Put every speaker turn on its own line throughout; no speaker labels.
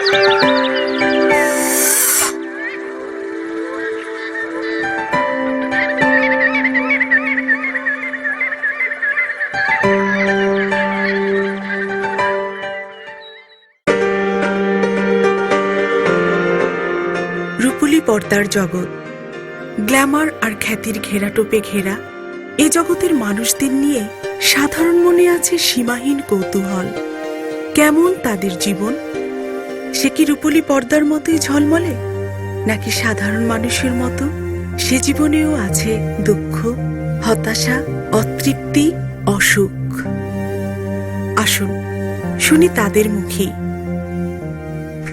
রূপলী পর্দার জগৎ, গ্ল্যামার আর খ্যাতির ঘেরাটোপে ঘেরা এ জগতের মানুষদের নিয়ে সাধারণ মনে আছে সীমাহীন কৌতূহল। কেমন তাদের জীবন? সে কি রূপলী পর্দার মতোই ঝলমলে, নাকি সাধারণ মানুষের মতো সে জীবনেও আছে দুঃখ, হতাশা, অতৃপ্তি, অসুখ? আসুন শুনি তাদের মুখেই।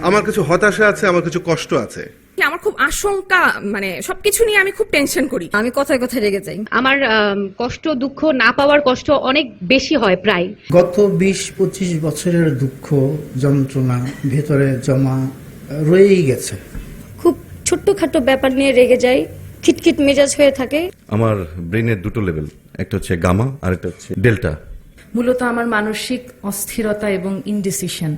আমার কিছু হতাশা আছে, আমার কিছু কষ্ট আছে।
আমার খুব আশঙ্কা, মানে সবকিছু নিয়ে আমি খুব টেনশন করি। আমি কথায় কথায় রেগে যাই।
আমার কষ্ট, দুঃখ, না পাওয়ার কষ্ট অনেক বেশি হয় প্রায়।
গত 20-25 বছরের দুঃখ যন্ত্রণা ভেতরে জমা রয়েই গেছে।
খুব ছোট্টখাটো ব্যাপার নিয়ে রেগে যাই, খিটখিট মেজাজ হয়ে থাকে।
আমার ব্রেনের দুটো লেভেল, একটা হচ্ছে গামা আর একটা হচ্ছে ডেল্টা।
মূলত আমার মানসিক অস্থিরতা এবং ইনডিসিশন।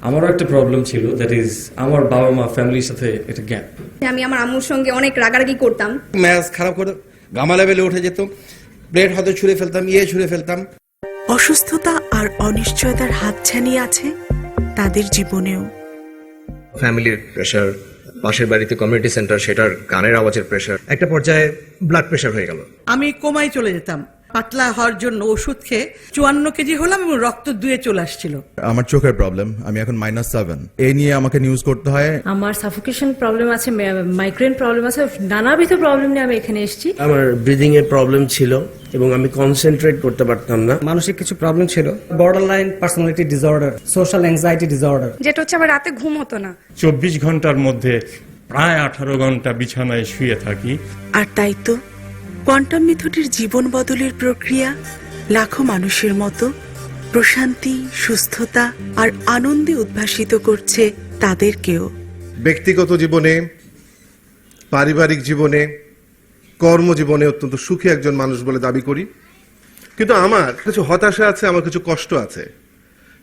আমারও একটা প্রবলেম ছিল, দ্যাট ইজ আমার বাবা মা ফ্যামিলির সাথে একটা গ্যাপ।
আমি আমার আম্মুর সঙ্গে অনেক রাগারাগি করতাম।
ম্যাচ খারাপ করে গামা লেভেলে উঠে যেত, প্লেট হয়তো ছুঁড়ে ফেলতাম, ছুঁড়ে ফেলতাম।
অসুস্থতা আর অনিশ্চয়তার হাতছানি আছে তাদের জীবনেও।
ফ্যামিলির প্রেশার, পাশের বাড়িতে কমিউনিটি সেন্টার, সেটার গানের আওয়াজের প্রেশার, একটা পর্যায়ে ব্লাড প্রেশার হয়ে গেল।
আমি কোমায় চলে যেতাম। পাতলা হওয়ার জন্য ওষুধ খেয়ে 54 কেজি হলাম এবং রক্ত দুয়ে চলে আসছিল।
আমার চোখের প্রবলেম, আমি এখন -7। এই নিয়ে আমাকে নিউজ করতে হয়।
আমার সাফোকেশন প্রবলেম আছে, মাইগ্রেন প্রবলেম আছে, নানাবিধ প্রবলেম নিয়ে আমি এখানে এসেছি।
আমার ব্রিদিং এর প্রবলেম ছিল এবং আমি কনসেন্ট্রেট করতে পারতাম না।
মানসিক কিছু প্রবলেম ছিল, borderline personality disorder, social anxiety disorder.
যেটা হচ্ছে আমার রাতে ঘুম হতো না।
24 ঘন্টার মধ্যে প্রায় 18 ঘন্টা বিছানায় শুয়ে থাকি।
আর তাই তো কোয়ান্টাম মেথডের জীবন বদলের প্রক্রিয়া লাখো মানুষের মতো প্রশান্তি, সুস্থতা আর আনন্দে উদ্ভাসিত করছে তাদেরকেও।
ব্যক্তিগত জীবনে, পারিবারিক জীবনে, কর্মজীবনে অত্যন্ত সুখী একজন মানুষ বলে দাবি করি। কিন্তু আমার কিছু হতাশা আছে, আমার কিছু কষ্ট আছে।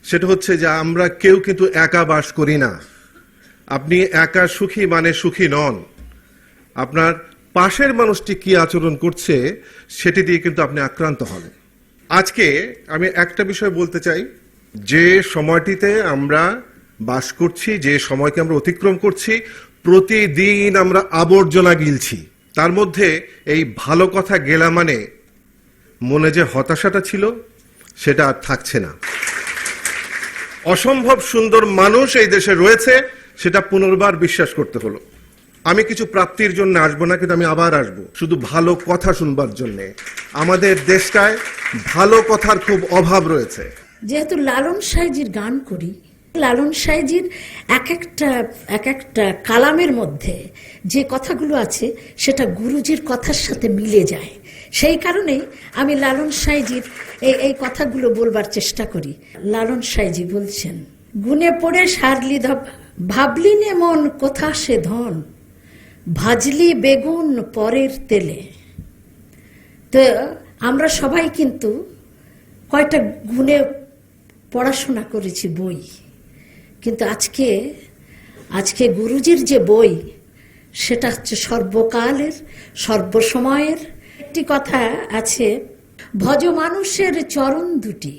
সেটা হচ্ছে যে আমরা কেউ কিন্তু একা বাস করি না। আপনি একা সুখী মানে সুখী নন। আপনার পাশের মানুষটি কি আচরণ করছে সেটি দিয়ে কিন্তু আপনি আক্রান্ত হন। আজকে আমি একটা বিষয় বলতে চাই, যে সময়টিতে আমরা বাস করছি, যে সময়কে আমরা অতিক্রম করছি, প্রতিদিন আমরা আবর্জনা গিলছি। তার মধ্যে এই ভালো কথা গেলা মানে মনে যে হতাশাটা ছিল সেটা আর থাকছে না। অসম্ভব সুন্দর মানুষ এই দেশে রয়েছে, সেটা পুনর্বার বিশ্বাস করতে হলো। আমি কিছু প্রাপ্তির জন্য আসবো না, কিন্তু আমি আবার আসবো শুধু ভালো কথা শুনবার জন্যে। আমাদের দেশটায় ভালো কথার খুব অভাব রয়েছে।
যেহেতু লালন সাইজির গান করি, লালন সাইজির এক একটা কালামের মধ্যে যে কথাগুলো আছে সেটা গুরুজির কথার সাথে মিলে যায়। সেই কারণেই আমি লালন সাইজির এই কথাগুলো বলবার চেষ্টা করি। লালন সাইজি বলছেন, গুনে পড়ে সারলি ভাবলি নে মন কোথা সে ধন, ভাজলি বেগুন পরের তেলে। তো আমরা সবাই কিন্তু কয়টা গুণে পড়াশোনা করেছি বই, কিন্তু আজকে গুরুজির যে বই সেটা হচ্ছে সর্বকালের, সর্বসময়ের। একটি কথা আছে, ভজ মানুষের চরণ দুটি,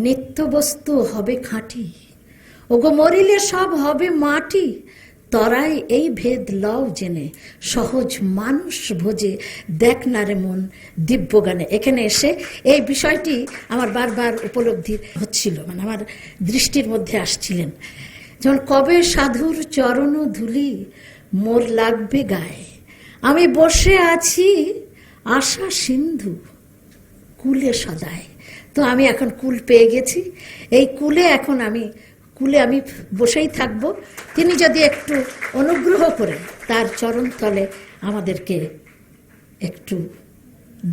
নিত্য বস্তু হবে খাঁটি, ওগো মরিলে সব হবে মাটি, তরাই এই ভেদ লও জেনে, সহজ মানুষ ভোজে দেখ না রে মন দিব্য গানে। এখানে এসে এই বিষয়টি আমার বারবার উপলব্ধি হচ্ছিল, মানে আমার দৃষ্টির মধ্যে আসছিলেন। যেমন কবে সাধুর চরণ ধুলি মোর লাগবে গায়ে, আমি বসে আছি আশা সিন্ধু কুলে সদায়। তো আমি এখন কুল পেয়ে গেছি, এই কুলে এখন আমি বসেই থাকবো। তিনি যদি একটু অনুগ্রহ করে তার চরণ তলে আমাদেরকে একটু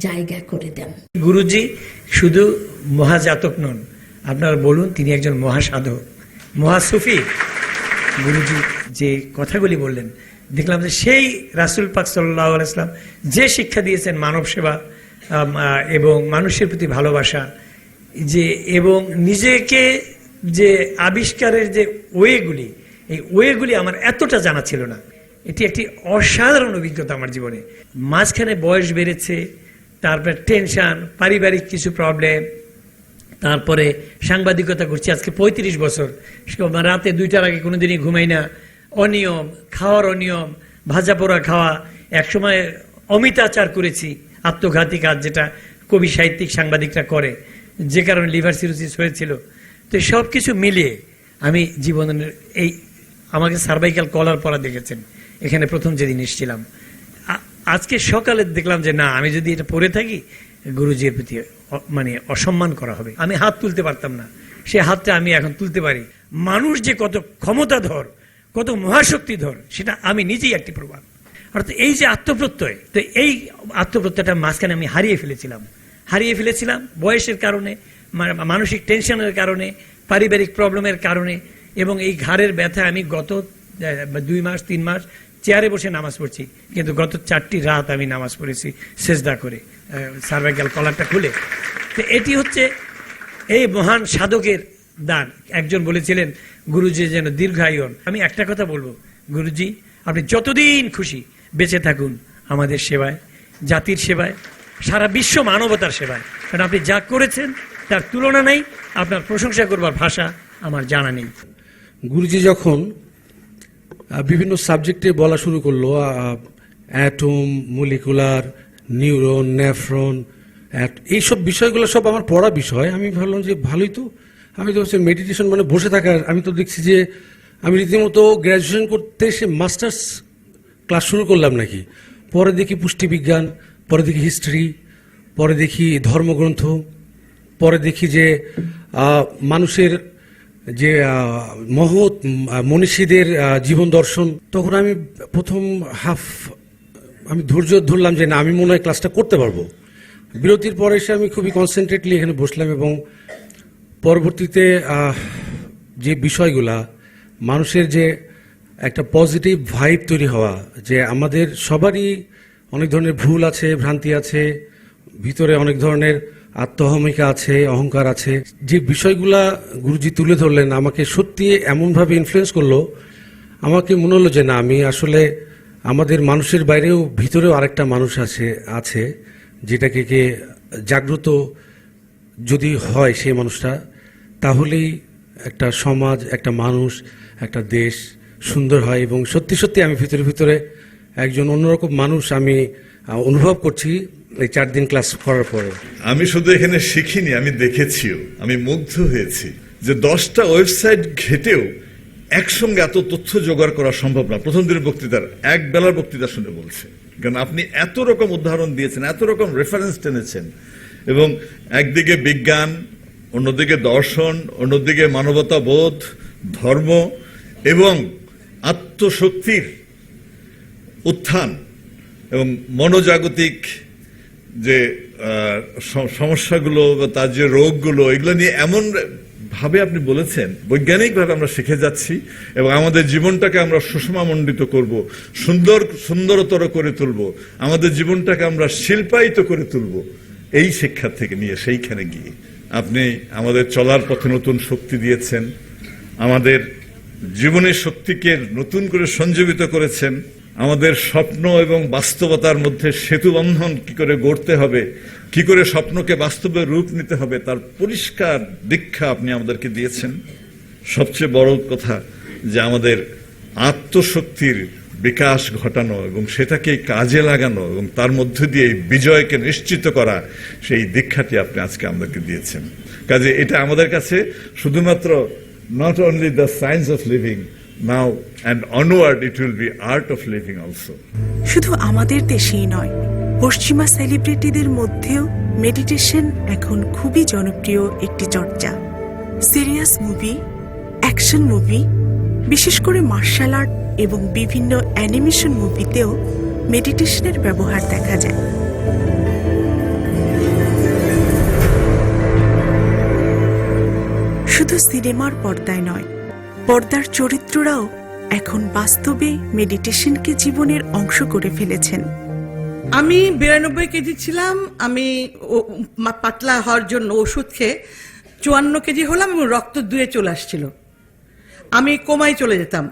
জায়গা করে দেন।
গুরুজি শুধু মহাজাতক নন, আপনারা বলুন তিনি একজন মহাসাধক, মহাসুফি। গুরুজি যে কথাগুলি বললেন, দেখলাম যে সেই রাসূল পাক সাল্লাল্লাহু আলাইহি ওয়াসাল্লাম যে শিক্ষা দিয়েছেন মানব সেবা এবং মানুষের প্রতি ভালোবাসা, যে এবং নিজেকে যে আবিষ্কারের যে ওয়েগুলি, এই ওয়েগুলি আমার এতটা জানা ছিল না। এটি একটি অসাধারণ অভিজ্ঞতা আমার জীবনে। মাঝখানে বয়স বেড়েছে, তারপরে টেনশন, পারিবারিক কিছু প্রবলেম, তারপরে সাংবাদিকতা করছি আজকে 35 বছর, রাতে 2টার আগে কোনোদিনই ঘুমাই না, অনিয়ম, খাওয়ার অনিয়ম, ভাজা পোড়া খাওয়া, একসময় অমিতাচার করেছি, আত্মঘাতী কাজ যেটা কবি সাহিত্যিক সাংবাদিকরা করে, যে কারণে লিভার সিরোসিস হয়েছিল। তো সব কিছু মিলিয়ে আমি জীবনের এই আমাকে সার্ভাইকাল কলার পরা দেখেছেন এখানে প্রথম যেদিন এসেছিলাম। আজকে সকালে দেখলাম যে না, আমি যদি এটা পরে থাকি গুরুজির প্রতি মানে অসম্মান করা হবে। আমি হাত তুলতে পারতাম না, সে হাতটা আমি এখন তুলতে পারি। মানুষ যে কত ক্ষমতাধর, কত মহাশক্তিধর, সেটা আমি নিজেই একটি প্রমাণ। অর্থাৎ এই যে আত্মপ্রত্যয়, তো এই আত্মপ্রত্যয়টা মাঝখানে আমি হারিয়ে ফেলেছিলাম বয়সের কারণে, মানসিক টেনশনের কারণে, পারিবারিক প্রবলেমের কারণে, এবং এই ঘাড়ের ব্যথা। আমি গত 2 মাস 3 মাস চেয়ারে বসে নামাজ পড়ছি, কিন্তু গত 4টি রাত আমি নামাজ পড়েছি সেজদা করে, সার্ভাইকাল কলারটা খুলে। তো এটি হচ্ছে এই মহান সাধকের দান। একজন বলেছিলেন গুরুজি যেন দীর্ঘায়ু হন। আমি একটা কথা বলবো, গুরুজি আপনি যতদিন খুশি বেঁচে থাকুন আমাদের সেবায়, জাতির সেবায়, সারা বিশ্ব মানবতার সেবায়। কারণ আপনি যা করেছেন তার তুলনা নেই, আপনার প্রশংসা করবার ভাষা আমার জানা নেই।
গুরুজি যখন বিভিন্ন সাবজেক্টে বলা শুরু করলো, অ্যাটম, মলিকুলার, নিউরন, নেফ্রন, এইসব বিষয়গুলো সব আমার পড়া বিষয়। আমি ভাবলাম যে ভালোই তো, আমি তো মেডিটেশন মানে বসে থাকার। আমি তো দেখছি যে আমি রীতিমতো গ্র্যাজুয়েশন করতে এসে মাস্টার্স ক্লাস শুরু করলাম নাকি। পরে দেখি পুষ্টিবিজ্ঞান, পরে দেখি হিস্ট্রি, পরে দেখি ধর্মগ্রন্থ, পরে দেখি যে মানুষের যে মহৎ মনীষীদের জীবন দর্শন। তখন আমি প্রথম আমি ধৈর্য ধরলাম যে না, আমি মনে হয় ক্লাসটা করতে পারবো। বিরতির পরে এসে আমি খুবই কনসেন্ট্রেটলি এখানে বসলাম, এবং পরবর্তীতে যে বিষয়গুলা, মানুষের যে একটা পজিটিভ ভাইব তৈরি হওয়া, যে আমাদের সবারই অনেক ধরনের ভুল আছে, ভ্রান্তি আছে, ভিতরে অনেক ধরনের আত্মহমিকা আছে, অহংকার আছে, যে বিষয়গুলা গুরুজি তুলে ধরলেন আমাকে সত্যি এমনভাবে ইনফ্লুয়েন্স করলো, আমাকে মনে হলো যে না, আমি আসলে আমাদের মানুষের বাইরেও ভিতরেও আরেকটা মানুষ আছে যেটাকে জাগ্রত যদি হয় সেই মানুষটা, তাহলেই একটা সমাজ, একটা মানুষ, একটা দেশ সুন্দর হয়। এবং সত্যি সত্যি আমি ভিতরে একজন অন্যরকম মানুষ আমি অনুভব করছি এই 4 দিন ক্লাস করার পরে।
আমি শুধু এখানে শিখিনি, আমি দেখেছিও, আমি মুগ্ধ হয়েছি যে 10টা ওয়েবসাইট ঘেটেও একসঙ্গে এত তথ্য জোগাড় করা সম্ভব না। প্রথম দিনের বক্তৃতার, এক বেলার বক্তৃতা শুনে বলছে, কারণ আপনি এত রকম উদাহরণ দিয়েছেন, এত রকম রেফারেন্স টেনেছেন, এবং একদিকে বিজ্ঞান, অন্যদিকে দর্শন, অন্যদিকে মানবতাবোধ, ধর্ম এবং আত্মশক্তির উত্থান এবং মনোজাগতিক যে সমস্যাগুলো, তার যে রোগগুলো, এগুলো নিয়ে এমন ভাবে আপনি বলেছেন, বৈজ্ঞানিকভাবে আমরা শিখে যাচ্ছি, এবং আমাদের জীবনটাকে আমরা সুষমামণ্ডিত করব, সুন্দরতর করে তুলব, আমাদের জীবনটাকে আমরা শিল্পায়িত করে তুলব এই শিক্ষা থেকে নিয়ে সেইখানে গিয়ে আপনি আমাদের চলার পথে নতুন শক্তি দিয়েছেন, আমাদের জীবনের শক্তিকে নতুন করে সঞ্জীবিত করেছেন, আমাদের স্বপ্ন এবং বাস্তবতার মধ্যে সেতু বন্ধন কি করে গড়তে হবে, কি করে স্বপ্নকে বাস্তবে রূপ নিতে হবে, তার পরিষ্কার দীক্ষা আপনি আমাদেরকে দিয়েছেন। সবচেয়ে বড় কথা যে আমাদের আত্মশক্তির বিকাশ ঘটানো এবং সেটাকে কাজে লাগানো এবং তার মধ্যে দিয়ে বিজয়কে নিশ্চিত করা, সেই দীক্ষাটি আপনি আজকে আমাদেরকে দিয়েছেন। কাজে এটা আমাদের কাছে শুধুমাত্র not only the science of living, now and onward it will be art of living also.
শুধু আমাদের দেশেই নয়, পশ্চিমা সেলিব্রিটিদের মধ্যেও মেডিটেশন এখন খুবই জনপ্রিয় একটি চর্চা। সিরিয়াস মুভি, অ্যাকশন মুভি, বিশেষ করে মার্শাল আর্ট এবং বিভিন্ন অ্যানিমেশন মুভিতেও মেডিটেশনের ব্যবহার দেখা যায়। শুধু সিনেমার পর্দায় নয়, পর্দার চরিত্ররাও এখন বাস্তবে মেডিটেশনকে জীবনের অংশ করে ফেলেছেন।
আমি 92 কেজি ছিলাম। আমি পাতলা হওয়ার জন্য ওষুধ খেয়ে 54 কেজি হলাম এবং রক্ত 2 চলে আসছিল। আমি কোমায় চলে যেতাম।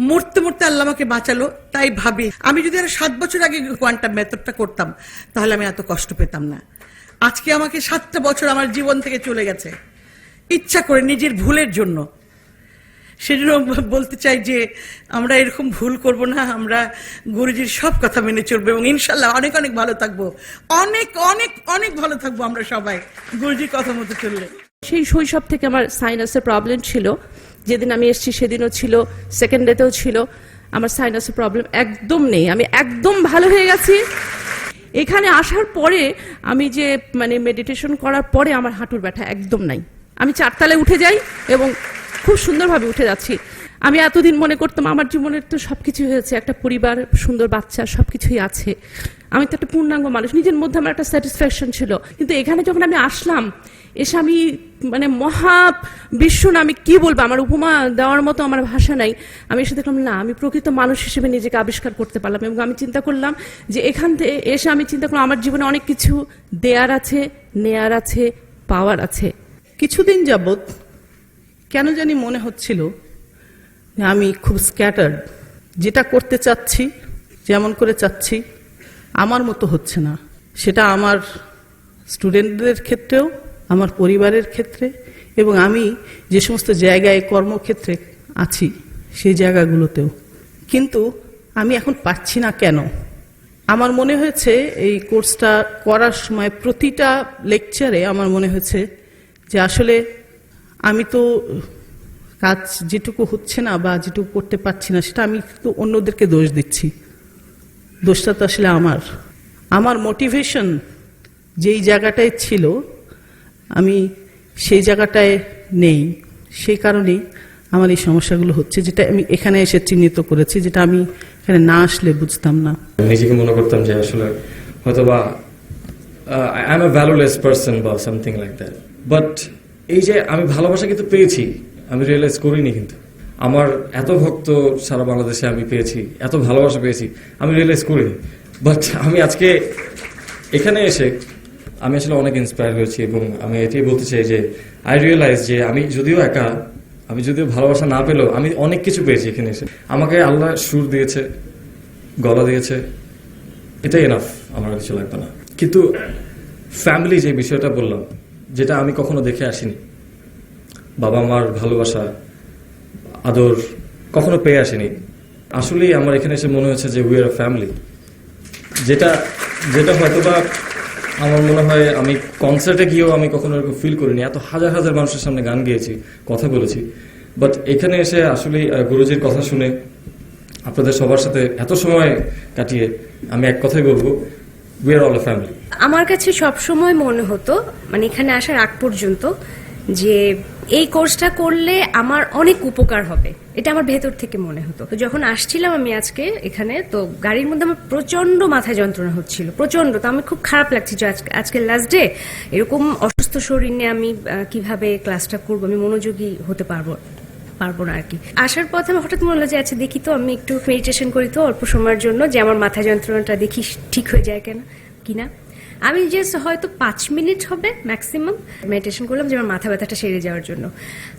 মরতে মরতে আল্লাহ আমাকে বাঁচালো, তাই ভাবি আমি যদি আরো 7 বছর আগে কোয়ান্টাম মেথডটা করতাম তাহলে আমি এত কষ্ট পেতাম না। আজকে আমাকে 7টা বছর আমার জীবন থেকে চলে গেছে ইচ্ছা করে, নিজের ভুলের জন্য। সেজন্য বলতে চাই যে আমরা এরকম ভুল করব না, আমরা গুরুজির সব কথা মেনে চলবো এবং ইনশাল্লাহ অনেক অনেক ভালো থাকবো, অনেক অনেক অনেক ভালো থাকবো আমরা সবাই গুরুজির কথা মতো চললে।
সেই শৈশব থেকে আমার সাইনাসের প্রবলেম ছিল, যেদিন আমি এসেছি সেদিনও ছিল, সেকেন্ড ডেতেও ছিল। আমার সাইনাসের প্রবলেম একদম নেই, আমি একদম ভালো হয়ে গেছি। এখানে আসার পরে আমি যে মানে মেডিটেশন করার পরে আমার হাঁটুর ব্যথা একদম নাই। আমি 4 তলায় উঠে যাই এবং খুব সুন্দরভাবে উঠে যাচ্ছি। আমি এতদিন মনে করতাম আমার জীবনের তো সবকিছু হয়েছে, একটা পরিবার, সুন্দর বাচ্চা, সবকিছুই আছে, আমি তো একটা পূর্ণাঙ্গ মানুষ, নিজের মধ্যে আমার একটা স্যাটিসফ্যাকশন ছিল। কিন্তু এখানে যখন আমি আসলাম, এসে আমি মানে মহা বিশ্ব না, আমি কি বলবো, আমার উপমা দেওয়ার মতো আমার ভাষা নাই। আমি এসে দেখলাম না, আমি প্রকৃত মানুষ হিসেবে নিজেকে আবিষ্কার করতে পারলাম। এবং আমি চিন্তা করলাম যে এখান থেকে এসে আমি চিন্তা করলাম আমার জীবনে অনেক কিছু দেয়ার আছে, নেয়ার আছে, পাওয়ার আছে।
কিছুদিন যাবত কেন জানি মনে হচ্ছিল যে আমি খুব স্ক্যাটার্ড, যেটা করতে চাচ্ছি, যেমন করে চাচ্ছি, আমার মতো হচ্ছে না। সেটা আমার স্টুডেন্টদের ক্ষেত্রেও, আমার পরিবারের ক্ষেত্রে, এবং আমি যে সমস্ত জায়গায় কর্মক্ষেত্রে আছি সেই জায়গাগুলোতেও। কিন্তু আমি এখন পাচ্ছি না কেন। আমার মনে হয়েছে এই কোর্সটা করার সময় প্রতিটা লেকচারে আমার মনে হয়েছে যে আসলে আমি তো কাজ যেটুকু হচ্ছে না বা যেটুকু করতে পারছি না, সেটা আমি তো অন্যদেরকে দোষ দিচ্ছি। দোষটা তো আসলে আমার মোটিভেশন যেই জায়গাটায় ছিল আমি সেই জায়গাটায় নেই। সেই কারণেই আমার এই সমস্যাগুলো হচ্ছে, যেটা আমি এখানে এসে চিহ্নিত করেছি, যেটা আমি এখানে না আসলে বুঝতাম না।
নিজেকে মনে করতাম যে আসলে হয়তোবা I M A valueless person বা সামথিং লাইক দ্যাট। বাট এই যে আমি ভালোবাসা কিন্তু পেয়েছি, আমি রিয়েলাইজ করিনি। কিন্তু আমার এত ভক্ত সারা বাংলাদেশে আমি পেয়েছি, এত ভালোবাসা পেয়েছি, আমি রিয়েলাইজ করিনি। বাট আমি আজকে এখানে এসে আমি আসলে অনেক ইন্সপায়ার হয়েছি এবং আমি এটাই বলতে চাই যে আই রিয়েলাইজ যে আমি যদিও একা, আমি যদিও ভালোবাসা না পেলেও আমি অনেক কিছু পেয়েছি এখানে এসে। আমাকে আল্লাহ সুর দিয়েছে, গলা দিয়েছে, এটাই এনাফ, আমার কিছু লাগবে না। কিন্তু ফ্যামিলি যে বিষয়টা বললাম, যেটা আমি কখনো দেখে আসিনি, বাবা মার ভালোবাসা, আদর কখনো পেয়ে আসিনি। আসলেই আমার এখানে এসে মনে হচ্ছে যে উই আর আ ফ্যামিলি, যেটা হয়তোবা আমার মনে হয় আমি কনসার্টে গিয়েও আমি কখনো এরকম ফিল করিনি। এত হাজার হাজার মানুষের সামনে গান গেয়েছি, কথা বলেছি, বাট এখানে এসে আসলেই গুরুজির কথা শুনে, আপনাদের সবার সাথে এত সময় কাটিয়ে আমি এক কথাই বলবো, we are all a family.
আমার কাছে সবসময় মনে হতো, মানে এখানে আসার আগ পর্যন্ত, যে এই কোর্সটা করলে আমার অনেক উপকার হবে, এটা আমার ভেতর থেকে মনে হতো। তো যখন আসছিলাম আমি আজকে এখানে, তো গাড়ির মধ্যে আমার প্রচন্ড মাথায় যন্ত্রণা হচ্ছিল, প্রচন্ড। তো আমি খুব খারাপ লাগছে যে আজকে লাস্ট ডে, এরকম অসুস্থ শরীর নিয়ে আমি কিভাবে ক্লাসটা করবো, আমি মনোযোগী হতে পারবো না আর কি। আসার পথে আমার হঠাৎ মনে হলো যে আচ্ছা দেখি তো, আমি একটু মেডিটেশন করি তো অল্প সময়ের জন্য, যে আমার মাথা যন্ত্রণাটা দেখি ঠিক হয়ে যায় কিনা। আমি জাস্ট হয়তো 5 মিনিট হবে ম্যাক্সিমাম মেডিটেশন করলাম, যে আমার মাথা ব্যথাটা সেরে যাওয়ার জন্য।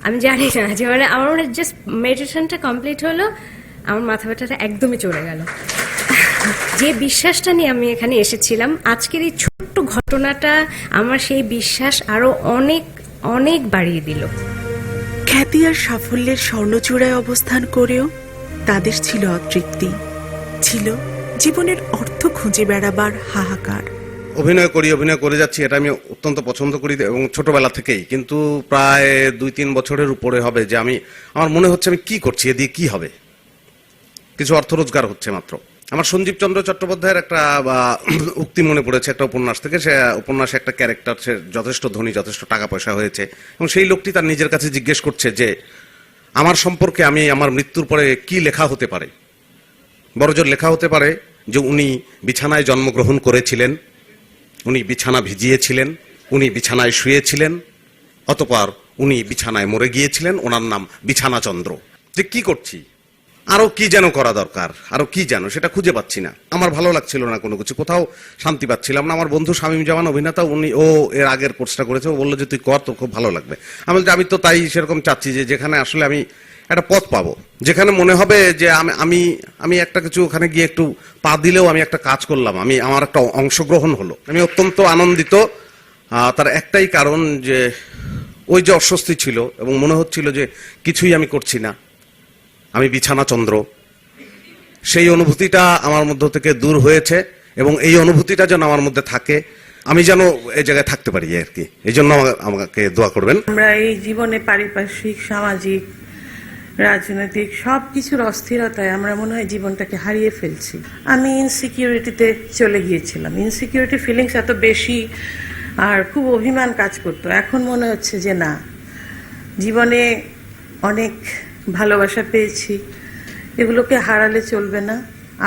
আমি জানি না যে মানে আমার জাস্ট মেডিটেশনটা কমপ্লিট হলো, আমার মাথা ব্যথাটা একদমই চলে গেল। যে বিশ্বাসটা নিয়ে আমি এখানে এসেছিলাম, আজকের এই ছোট্ট ঘটনাটা আমার সেই বিশ্বাস আরো অনেক অনেক বাড়িয়ে দিল।
খ্যাতি আর সাফল্যের স্বর্ণচূড়ায় অবস্থান করেও তাদের ছিল অতৃপ্তি, ছিল জীবনের অর্থ খুঁজে বেড়াবার হাহাকার।
অভিনয় করে যাচ্ছি, এটা আমি অত্যন্ত পছন্দ করি এবং ছোটবেলা থেকেই। কিন্তু প্রায় 2-3 বছরের উপরে হবে যে আমার মনে হচ্ছে আমি কি করছি, এ দিয়ে কি হবে, কিছু অর্থ রোজগার হচ্ছে মাত্র। আমার সঞ্জীব চন্দ্র চট্টোপাধ্যায়ের একটা উক্তি মনে পড়েছে একটা উপন্যাস থেকে। সে উপন্যাসে একটা ক্যারেক্টার, সে যথেষ্ট ধনী, যথেষ্ট টাকা পয়সা হয়েছে, এবং সেই লোকটি তার নিজের কাছে জিজ্ঞেস করছে যে আমার সম্পর্কে আমার মৃত্যুর পরে কি লেখা হতে পারে। বড়জোর লেখা হতে পারে যে উনি বিছানায় জন্মগ্রহণ করেছিলেন, উনি বিছানা ভিজিয়েছিলেন, উনি বিছানায় শুয়েছিলেন, অতঃপর উনি বিছানায় মরে গিয়েছিলেন, ওনার নাম বিছানাচন্দ্র। যে কি করছি, আরো কি যেন করা দরকার, আরো কি যেন, সেটা খুঁজে পাচ্ছি না। আমার ভালো লাগছিল না কোনো কিছু, কোথাও শান্তি পাচ্ছিলাম না। আমার বন্ধু শামীম জামান অভিনেতা, ও এর আগের কোর্সটা করেছে, ও বললো যে তুই কর, তোর খুব ভালো লাগবে। আমি তো তাই সেরকম চাচ্ছি যে যেখানে আসলে আমি
একটা পথ পাবো, যেখানে মনে হবে যে আমি একটা কিছু ওখানে গিয়ে একটু পা দিলেও আমি একটা কাজ করলাম, আমার একটা অংশগ্রহণ হলো। আমি অত্যন্ত আনন্দিত। তার একটাই কারণ যে ওই যে অস্বস্তি ছিল এবং মনে হচ্ছিল যে কিছুই আমি করছি না, আমি বিছানা চন্দ্র, সেই অনুভূতিটা আমার মধ্য থেকে দূর হয়েছে এবং এই অনুভূতিটা যেন আমার মধ্যে থাকে, আমি যেন এই জায়গায় থাকতে পারি আর কি। এই জন্য আমাকে দোয়া করবেন।
আমরা এই জীবনে পারিপার্শ্বিক, সামাজিক, রাজনৈতিক সব কিছুর অস্থিরতায় আমরা মনে হয় জীবনটাকে হারিয়ে ফেলছি। আমি ইনসিকিউরিটিতে চলে গিয়েছিলাম, ইনসিকিউরিটি ফিলিংস এত বেশি আর খুব অভিমান কাজ করতো। এখন মনে হচ্ছে যে না, জীবনে অনেক ভালোবাসা পেয়েছি, এগুলোকে হারালে চলবে না,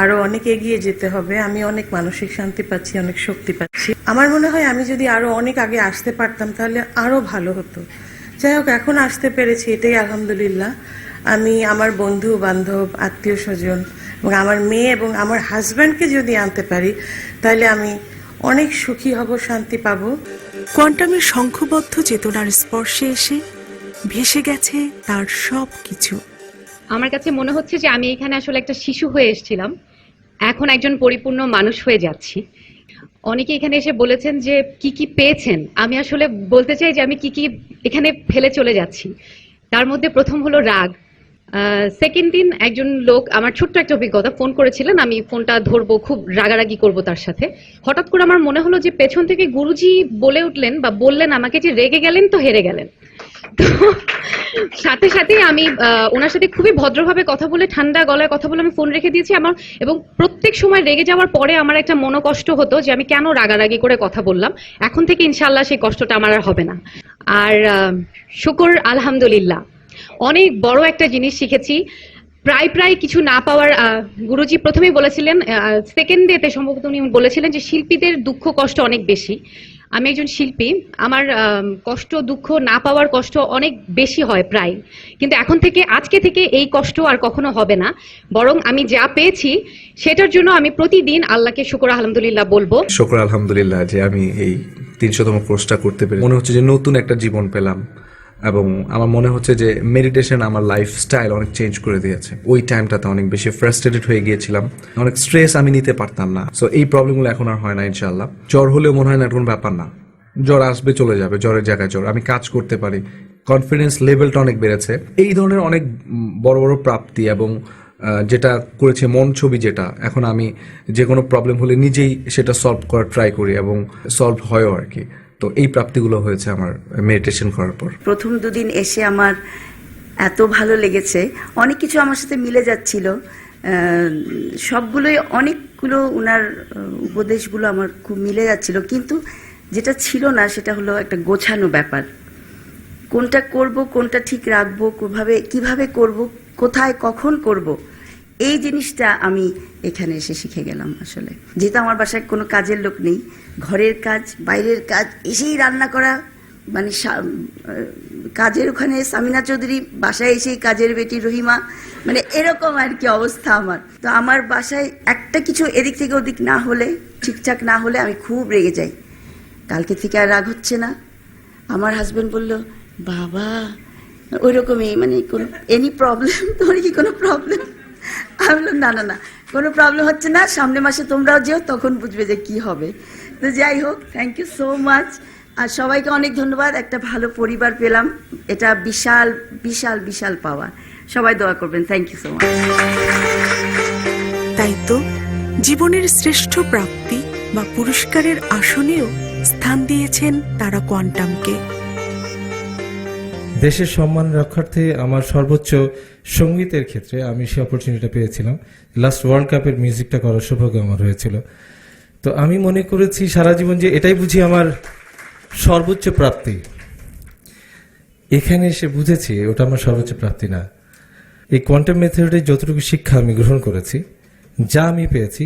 আরো অনেক এগিয়ে যেতে হবে। আমি অনেক মানসিক শান্তি পাচ্ছি, অনেক শক্তি পাচ্ছি। আমার মনে হয় আমি যদি আরো অনেক আগে আসতে পারতাম তাহলে আরো ভালো হতো। যাই হোক, এখন আসতে পেরেছি, এটাই আলহামদুলিল্লাহ। আমি আমার বন্ধু বান্ধব, আত্মীয় স্বজন এবং আমার মেয়ে এবং আমার হাজব্যান্ডকে যদি আনতে পারি তাহলে আমি অনেক সুখী হব, শান্তি পাবো।
কোয়ান্টামের শঙ্খবদ্ধ চেতনার স্পর্শে এসে ভেসে গেছে তার সব কিছু।
আমার কাছে মনে হচ্ছে যে আমি এখানে আসলে একটা শিশু হয়ে এসেছিলাম, এখন একজন পরিপূর্ণ মানুষ হয়ে যাচ্ছি। অনেকে এখানে এসে বলেছেন যে কি কি পেয়েছেন, আমি আসলে বলতে চাই যে আমি কি কি এখানে ফেলে চলে যাচ্ছি। তার মধ্যে প্রথম হলো রাগ। সেকেন্ড দিন একজন লোক, আমার ছোট্ট একটা অভিজ্ঞতা, ফোন করেছিলেন, আমি ফোনটা ধরবো, খুব রাগারাগি করব তার সাথে। হঠাৎ করে আমার মনে হলো যে পেছন থেকে গুরুজি বলে উঠলেন বা বললেন আমাকে যে রেগে গেলেন তো হেরে গেলেন। তো সাথে সাথে আমি ওনার সাথে খুবই ভদ্রভাবে কথা বলে, ঠান্ডা গলায় কথা বলে আমি ফোন রেখে দিয়েছি। আমার এবং প্রত্যেক সময় রেগে যাওয়ার পরে আমার একটা মনোকষ্ট হতো যে আমি কেন রাগারাগি করে কথা বললাম। এখন থেকে ইনশাআল্লাহ সেই কষ্টটা আমার আর হবে না। আর শুকর আলহামদুলিল্লাহ, অনেক বড় একটা জিনিস শিখেছি। প্রায় কিছু না পাওয়ার, গুরুজি প্রথমেই বলেছিলেন, সেকেন্ড ডেতে সম্ভবত উনি বলেছিলেন যে শিল্পীদের দুঃখ কষ্ট অনেক বেশি। আমি একজন শিল্পী, আমার কষ্ট, দুঃখ, না পাওয়ার কষ্ট অনেক বেশি হয় প্রায়, কিন্তু এখন থেকে, আজকে থেকে এই কষ্ট আর কখনো হবে না। বরং আমি যা পেয়েছি সেটার জন্য আমি প্রতিদিন আল্লাহকে শুকর আলহামদুলিল্লাহ বলবো।
শুকর আলহামদুলিল্লাহ যে আমি এই 300তম কোর্সটা করতে পেরে মনে হচ্ছে যে নতুন একটা জীবন পেলাম, এবং আমার মনে হচ্ছে যে মেডিটেশন আমার লাইফস্টাইল অনেক চেঞ্জ করে দিয়েছে। ওই টাইমটাতে অনেক বেশি ফ্রাস্ট্রেটেড হয়ে গিয়েছিলাম, অনেক স্ট্রেস আমি নিতে পারতাম না। সো এই প্রবলেমগুলো এখন আর হয় না ইনশাআল্লাহ। জ্বর হলেও মনে হয় না কোনো ব্যাপার না, জ্বর আসবে চলে যাবে, জ্বরের জায়গায় জ্বর, আমি কাজ করতে পারি, কনফিডেন্স লেভেলটা অনেক বেড়েছে। এই ধরনের অনেক বড় বড় প্রাপ্তি, এবং যেটা করেছে মন ছবি, যেটা এখন আমি যে কোনো প্রবলেম হলে নিজেই সেটা সলভ করার ট্রাই করি এবং সলভ হয়ও আর কি। তো এই প্রাপ্তিগুলো হয়েছে আমার মেডিটেশন করার পর।
প্রথম দুদিন এসে আমার এত ভালো লেগেছে, অনেক কিছু আমার সাথে মিলে যাচ্ছিল, সবগুলোই, অনেকগুলো ওনার উপদেশগুলো আমার খুব মিলে যাচ্ছিল। কিন্তু যেটা ছিল না সেটা হলো একটা গোছানো ব্যাপার, কোনটা করব, কোনটা ঠিক রাখবো, কিভাবে করব, কোথায় কখন করব, এই জিনিসটা আমি এখানে এসে শিখে গেলাম। আসলে যেহেতু আমার বাসায় কোনো কাজের লোক নেই, ঘরের কাজ, বাইরের কাজ, এসেই রান্না করা, মানে কাজের ওখানে সামিনা চৌধুরী, বাসায় এসেই কাজের বেটি রহিমা, মানে এরকম আর কি অবস্থা আমার। তো আমার বাসায় একটা কিছু এদিক থেকে ওদিক না হলে, ঠিকঠাক না হলে আমি খুব রেগে যাই। কালকে থেকে আর রাগ হচ্ছে না। আমার হাজবেন্ড বলল, বাবা ওই রকমই, মানে কোনো এনি প্রবলেম, তোমার কি কোনো প্রবলেম? আমি বললাম না না না, কোনো প্রবলেম হচ্ছে না, সামনের মাসে তোমরাও যেও, তখন বুঝবে যে কি হবে। তো যাই হোক, থ্যাংক ইউ সো মাচ। আর সবাইকে অনেক ধন্যবাদ, একটা ভালো পরিবার পেলাম, এটা বিশাল বিশাল বিশাল পাওয়া। সবাই দোয়া করবেন, থ্যাংক ইউ সো মাচ।
তাই তো জীবনের শ্রেষ্ঠ প্রাপ্তি বা পুরস্কারের আসনেও স্থান দিয়েছেন তারা কোয়ান্টামকে।
দেশের সম্মান রক্ষার্থে আমার সর্বোচ্চ সঙ্গীতের ক্ষেত্রে আমি সে অপরচুনিটিটা পেয়েছিলাম। লাস্ট ওয়ার্ল্ড কাপের মিউজিকটা করার সৌভাগ্য আমার হয়েছিল। তো আমি মনে করেছি সারা জীবন যে এটাই বুঝি আমার সর্বোচ্চ প্রাপ্তি। এখানে এসে বুঝেছি ওটা আমার সর্বোচ্চ প্রাপ্তি না। এই কোয়ান্টাম মেথডে যতটুকু শিক্ষা আমি গ্রহণ করেছি, যা আমি পেয়েছি,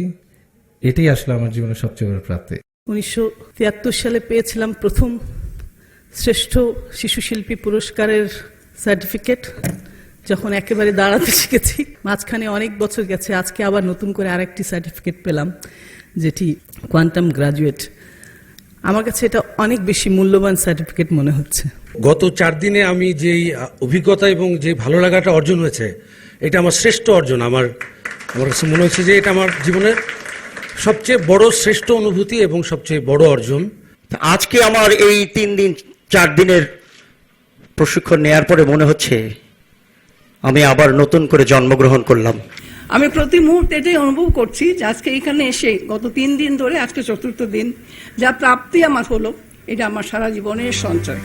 এটাই আসলে আমার জীবনের সবচেয়ে বড় প্রাপ্তি।
1973 সালে পেয়েছিলাম প্রথম শ্রেষ্ঠ শিশু শিল্পী পুরস্কারের সার্টিফিকেট, যখন একেবারে দাঁড়াতে শিখেছি। মাঝখানে অনেক বছর গেছে, আজকে আবার নতুন করে আরেকটি সার্টিফিকেট পেলাম, যেটি কোয়ান্টাম গ্রাজুয়েট। আমার কাছে এটা অনেক বেশি মূল্যবান সার্টিফিকেট মনে হচ্ছে।
গত 4 দিনে আমি যেই অভিজ্ঞতা এবং যে ভালো লাগাটা অর্জন হয়েছে, এটা আমার শ্রেষ্ঠ অর্জন। আমার কাছে মনে হচ্ছে যে এটা আমার জীবনের সবচেয়ে বড় শ্রেষ্ঠ অনুভূতি এবং সবচেয়ে বড় অর্জন।
আজকে আমার এই 4 দিনের প্রশিক্ষণ নেয়ার পরে মনে হচ্ছে আমি আবার নতুন করে জন্মগ্রহণ করলাম।
আমি প্রতি মুহূর্তে এটাই অনুভব করছি যে আজকে এখানে এসে গত 3 দিন ধরে আজকে 4র্থ দিন যা প্রাপ্তি আমার হলো, এটা আমার সারা জীবনের সঞ্চয়।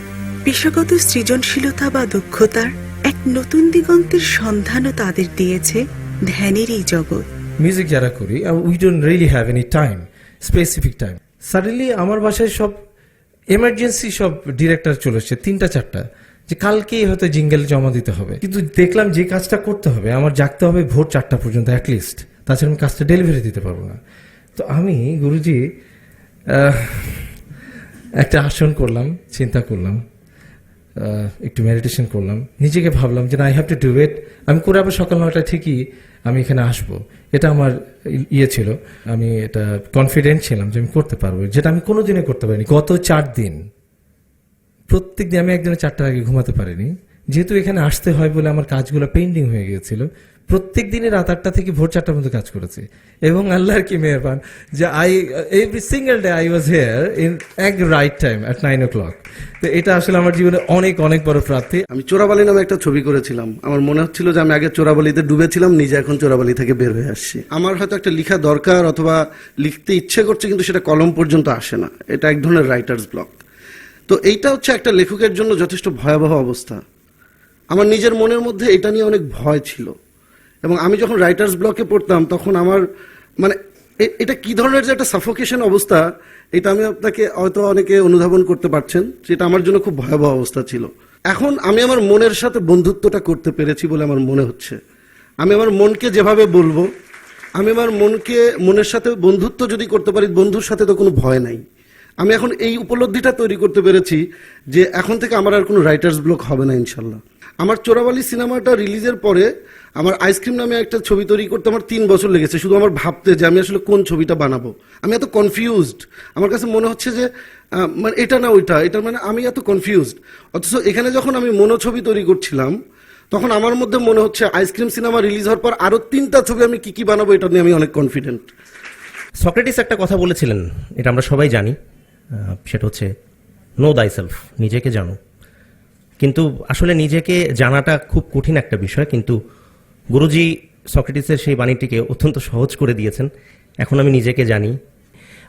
পেশাগত সৃজনশীলতা বা দক্ষতার এক নতুন দিগন্তের সন্ধানও তাদের দিয়েছে ধ্যানের এই জগৎ।
মিউজিক যারা করি, we don't really have any time, specific time. Suddenly আমার বাসায় সব এমার্জেন্সি সব ডিরেক্টর চলে এসছে, 3টা-4টা, যে কালকেই হয়তো জিঙ্গেল জমা দিতে হবে। কিন্তু দেখলাম যে কাজটা করতে হবে আমার জাগতে হবে ভোর 4টা পর্যন্ত অ্যাটলিস্ট, তাছাড়া আমি কাজটা ডেলিভারি দিতে পারবো না। তো আমি গুরুজি একটা আসন করলাম, চিন্তা করলাম, একটু মেডিটেশন করলাম, নিজেকে ভাবলাম যে না, I have to do it. আমি করে আবার সকাল 9টা ঠিকই আমি এখানে আসবো, এটা আমার ইয়ে ছিল। আমি এটা কনফিডেন্ট ছিলাম যে আমি করতে পারবো, যেটা আমি কোনোদিনই করতে পারিনি। গত 4 দিন প্রত্যেক দিন আমি একদিনে 4টার আগে ঘুমাতে পারিনি, যেহেতু এখানে আসতে হয় বলে আমার কাজগুলো পেন্ডিং হয়ে গিয়েছিল। প্রত্যেক দিনে রাত 8টা থেকে ভোর 4টা পর্যন্ত কাজ করেছি, এবং আল্লাহর কি মেহেরবান যে every single day I was here in এক রাইট টাইম অ্যাট 9 o'clock। তো এটা আসলে আমার জীবনে অনেক অনেক বড় প্রাপ্তি।
আমি চোরাবালি নামে একটা ছবি করেছিলাম। আমার মনে হচ্ছিল যে আমি আগে চোরাবালিতে ডুবেছিলাম, নিজে এখন চোরাবালি থেকে বের হয়ে আসছি। আমার হয়তো একটা লেখা দরকার অথবা লিখতে ইচ্ছে করছে, কিন্তু সেটা কলম পর্যন্ত আসে না। এটা এক ধরনের রাইটার্স ব্লক। তো এইটা হচ্ছে একটা লেখকের জন্য যথেষ্ট ভয়াবহ অবস্থা। আমার নিজের মনের মধ্যে এটা নিয়ে অনেক ভয় ছিল, এবং আমি যখন রাইটার্স ব্লকে পড়তাম তখন আমার মানে এটা কি ধরনের যে একটা সাফোকেশন অবস্থা, এটা আমি আপনাকে হয়তো অনেকে অনুধাবন করতে পারছেন, যেটা আমার জন্য খুব ভয়াবহ অবস্থা ছিল। এখন আমি আমার মনের সাথে বন্ধুত্বটা করতে পেরেছি বলে আমার মনে হচ্ছে। আমি আমার মনকে যেভাবে বলবো, আমি আমার মনের সাথে বন্ধুত্ব যদি করতে পারি, বন্ধুর সাথে তো কোনো ভয় নাই। আমি এখন এই উপলব্ধিটা তৈরি করতে পেরেছি যে এখন থেকে আমার আর কোনো রাইটার্স ব্লক হবে না ইনশাল্লাহ। আমার চোরাবালি সিনেমাটা রিলিজের পরে আমার আইসক্রিম নামে একটা ছবি তৈরি করতে আমার 3 বছর লেগেছে, শুধু আমার ভাবতে যে আমি আসলে কোন ছবিটা বানাবো। আমি এত কনফিউজড, আমার কাছে মনে হচ্ছে যে মানে এটা না ওইটা, এটা মানে আমি এত কনফিউজড। অথচ এখানে যখন আমি মনোছবি তৈরি করছিলাম, তখন আমার মধ্যে মনে হচ্ছে আইসক্রিম সিনেমা রিলিজ হওয়ার পর আরো 3টা ছবি আমি কি বানাবো, এটা নিয়ে আমি অনেক কনফিডেন্ট।
সক্রেটিস একটা কথা বলেছিলেন, এটা আমরা সবাই জানি, সেটা হচ্ছে নো দাই সেলফ, নিজেকে জানো। কিন্তু আসলে নিজেকে জানাটা খুব কঠিন একটা বিষয়, কিন্তু গুরুজি সক্রেটিসের সেই বাণীটিকে অত্যন্ত সহজ করে দিয়েছেন। এখন আমি নিজেকে জানি।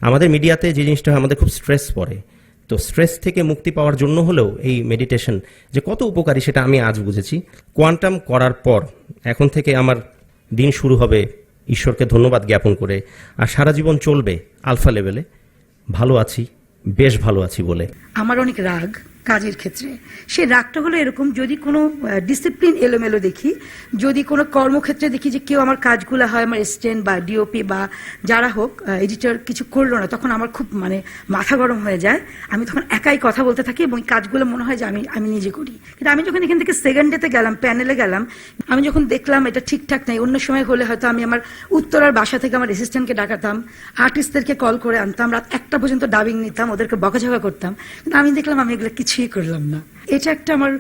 আমাদের মিডিয়াতে যে জিনিসটা হয়, আমাদের খুব স্ট্রেস পড়ে, তো স্ট্রেস থেকে মুক্তি পাওয়ার জন্য হলেও এই মেডিটেশন যে কত উপকারী সেটা আমি আজ বুঝেছি। কোয়ান্টাম করার পর এখন থেকে আমার দিন শুরু হবে ঈশ্বরকে ধন্যবাদ জ্ঞাপন করে, আর সারা জীবন চলবে আলফা লেভেলে। ভালো আছি, বেশ ভালো আছি বলে।
আমার অনেক রাগ কাজের ক্ষেত্রে। সেই রাগটা হলো এরকম, যদি কোনো ডিসিপ্লিন এলোমেলো দেখি, যদি কোনো কর্মক্ষেত্রে দেখি যে কেউ আমার কাজগুলো হয়, আমার অ্যাসিস্ট্যান্ট বা ডিওপি বা যারা হোক, এডিটর কিছু করলো না, তখন আমার খুব মানে মাথা গরম হয়ে যায়। আমি তখন একাই কথা বলতে থাকি এবং কাজগুলো মনে হয় যে আমি নিজে করি। কিন্তু আমি যখন এখান থেকে সেকেন্ড ডেতে গেলাম, প্যানেলে গেলাম, আমি যখন দেখলাম এটা ঠিকঠাক নাই, অন্য সময় হলে হয়তো আমি আমার উত্তরার বাসা থেকে আমার অ্যাসিস্ট্যান্টকে ডাকাতাম, আর্টিস্টদেরকে কল করে আনতাম, রাত 1টা পর্যন্ত ডাবিং নিতাম, ওদেরকে বকাঝকা করতাম। কিন্তু আমি দেখলাম আমি এগুলো কিছুই করলাম না। এটা একটা আমার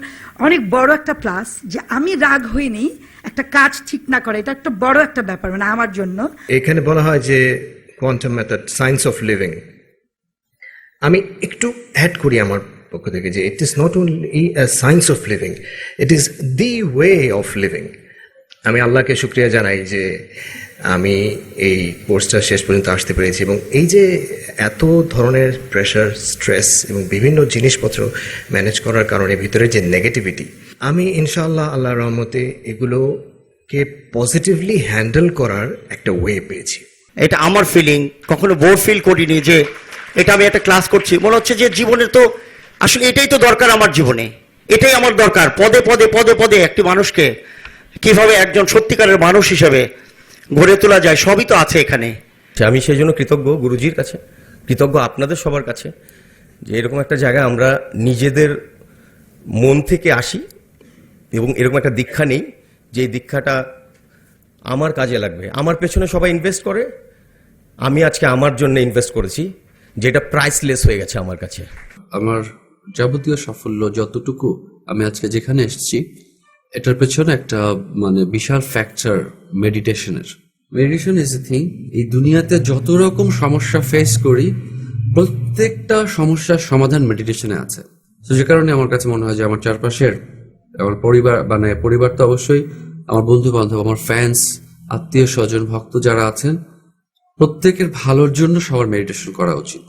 অনেক বড় একটা প্লাস, যে আমি রাগ হইনি একটা কাজ ঠিক না করে, এটা একটা বড় একটা ব্যাপার মানে আমার জন্য।
এখানে বলা হয় যে quantum method, science of living. আমি একটু অ্যাড করি আমার পক্ষ থেকে যে it is not only a science of living, it is the way of living. আমি আল্লাহকে শুকরিয়া জানাই যে আমি এই কোর্সটা শেষ পর্যন্ত আসতে পেরেছি, এবং এই যে এত ধরনের প্রেশার, স্ট্রেস এবং বিভিন্ন জিনিসপত্র ম্যানেজ করার কারণে ভিতরে যে নেগেটিভিটি, আমি ইনশাআল্লাহ আল্লাহর রহমতে এগুলোকে পজিটিভলি হ্যান্ডেল করার একটা ওয়ে পেয়েছি।
এটা আমার ফিলিং, কখনো বোর ফিল করিনি যে এটা আমি একটা ক্লাস করছি। মনে হচ্ছে যে জীবনে তো আসলে এটাই তো দরকার, আমার জীবনে এটাই আমার দরকার। পদে পদে পদে পদে একটি মানুষকে কিভাবে একজন সত্যিকারের মানুষ হিসেবে গড়ে তোলা যায়, সবই তো আছে এখানে।
আমি সেই জন্য কৃতজ্ঞ গুরুজির কাছে, কৃতজ্ঞ আপনাদের সবার কাছে, যে এরকম একটা জায়গায় আমরা নিজেদের মন থেকে আসি এবং এরকম একটা দীক্ষা নেই, যে দীক্ষাটা আমার কাজে লাগবে। আমার পেছনে সবাই ইনভেস্ট করে, আমি আজকে আমার জন্য ইনভেস্ট করেছি, যেটা প্রাইসলেস হয়ে গেছে আমার কাছে।
আমার
যাবতীয় সাফল্য যতটুকু আমি আজকে যেখানে এসেছি, এটার পেছনে একটা মানে বিশাল ফ্যাক্টর মেডিটেশনের। মেডিটেশন ইজ এ থিং, এই দুনিয়াতে যত রকম সমস্যা ফেস করি প্রত্যেকটা সমস্যার সমাধান মেডিটেশনে আছে। তো যে কারণে আমার কাছে মনে হয় যে আমার চারপাশের আমার পরিবার, মানে পরিবার তো অবশ্যই, আমার বন্ধু বান্ধব, আমার ফ্যান্স, আত্মীয় স্বজন, ভক্ত যারা আছেন, প্রত্যেকের ভালোর জন্য সবার মেডিটেশন করা উচিত।